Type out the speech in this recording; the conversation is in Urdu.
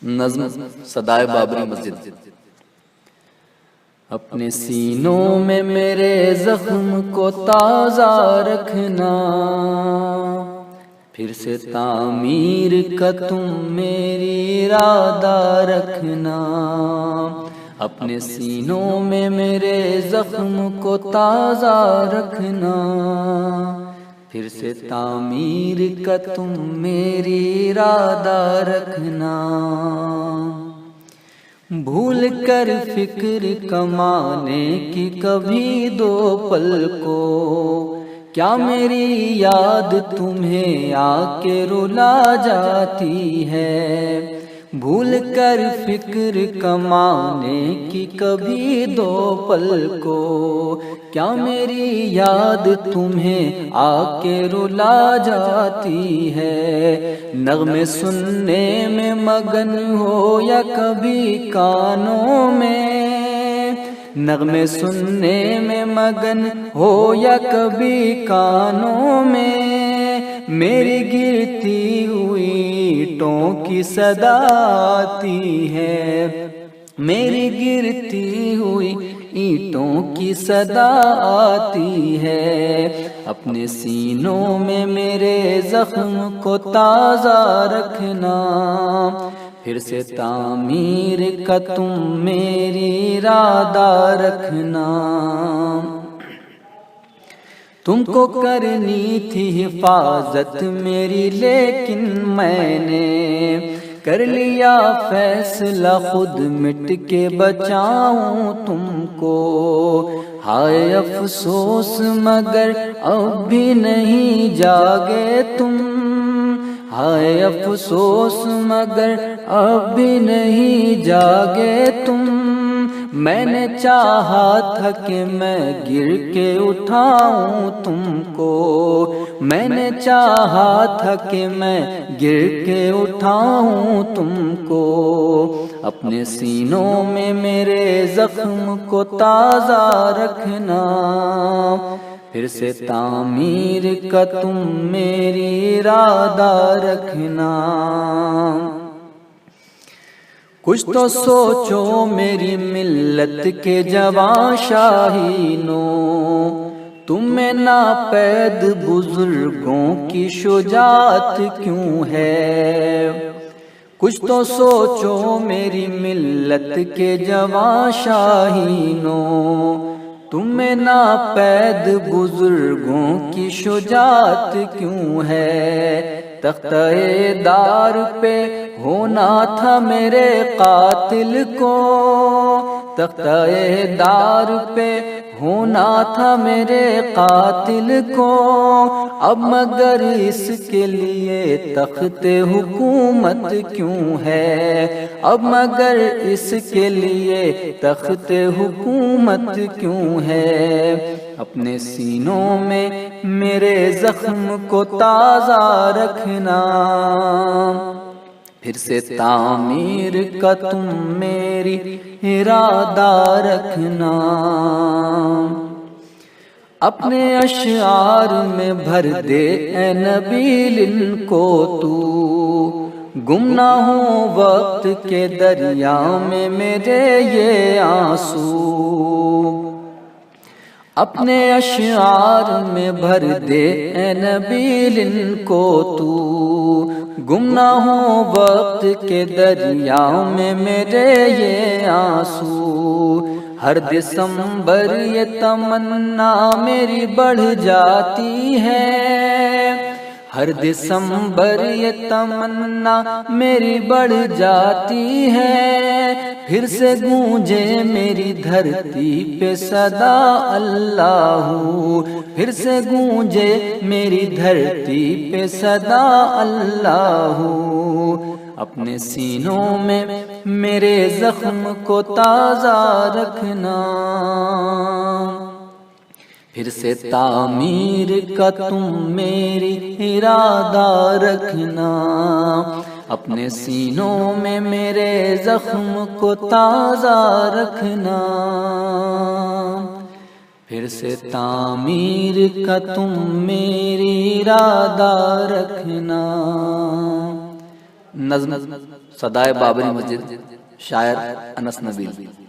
نظم صدائے بابری مسجد۔ اپنے سینوں میں میرے زخم کو تازہ رکھنا، پھر سے تعمیر کا تم میری ارادہ رکھنا۔ اپنے سینوں میں میرے زخم کو تازہ رکھنا، پھر سے تعمیر کا تم میری ارادہ رکھنا۔ بھول کر فکر کمانے کی کبھی دو پل کو، کیا میری یاد تمہیں آ کے رلا جاتی ہے؟ بھول کر فکر کمانے کی کبھی دو پل کو، کیا میری یاد تمہیں آ کے رلا جاتی ہے؟ نغمے سننے میں مگن ہو یا کبھی کانوں میں، نغمے سننے میں مگن ہو یا کبھی کانوں میں، میری گرتی ہوئی اینٹوں کی صدا آتی ہے، میری گرتی ہوئی اینٹوں کی صدا آتی ہے۔ اپنے سینوں میں میرے زخم کو تازہ رکھنا، پھر سے تعمیر کا تم میری ارادہ رکھنا۔ تم کو کرنی تھی حفاظت میری، لیکن میں نے کر لیا فیصلہ خود مٹ کے بچاؤں تم کو۔ ہائے افسوس مگر اب بھی نہیں جاگے تم، ہائے افسوس مگر اب بھی نہیں جاگے تم۔ میں نے چاہا تھا کہ میں گر کے اٹھاؤں تم کو، میں نے چاہا تھا کہ میں گر کے اٹھاؤں تم کو۔ اپنے سینوں میں میرے زخم کو تازہ رکھنا، پھر سے تعمیر کا تم میری ارادہ رکھنا۔ کچھ تو سوچو میری ملت کے جواں شاہینوں، تم میں ناپید بزرگوں کی شجاعت کیوں ہے؟ کچھ تو سوچو میری ملت کے جواں شاہینوں، تم میں ناپید بزرگوں کی شجاعت کیوں ہے؟ تختہ دار پہ ہونا تھا میرے قاتل کو، تختہ دار پہ ہونا تھا میرے قاتل کو۔ اب مگر اس کے لیے تخت حکومت کیوں ہے؟ اب مگر اس کے لیے تخت حکومت کیوں ہے؟ اپنے سینوں میں میرے زخم کو تازہ رکھنا، پھر سے تعمیر کا تم میری ارادہ رکھنا۔ اپنے اشعار میں بھر دے اے نبیل ان کو تو، گم نہ ہو وقت کے دریا میں میرے یہ آنسو۔ اپنے اشعار میں بھر دے اے نبیل ان کو تو، گم نہ ہو وقت کے دریا میں میرے یہ آنسو۔ ہر دسمبر یہ تمنا میری بڑھ جاتی ہے، ہر دسمبر یہ تمنا میری بڑھ جاتی ہے۔ پھر سے گونجے میری دھرتی پہ صدا اللہ، پھر سے گونجے میری دھرتی پہ صدا اللہ۔ اپنے سینوں میں میرے زخم کو تازہ رکھنا، پھر سے تعمیر کا تم میری ارادہ رکھنا۔ اپنے سینوں میں میرے زخم کو تازہ رکھنا، پھر سے تعمیر کا تم میری ارادہ رکھنا۔ نظم صدائے بابری مسجد، شاعر انس نبیل۔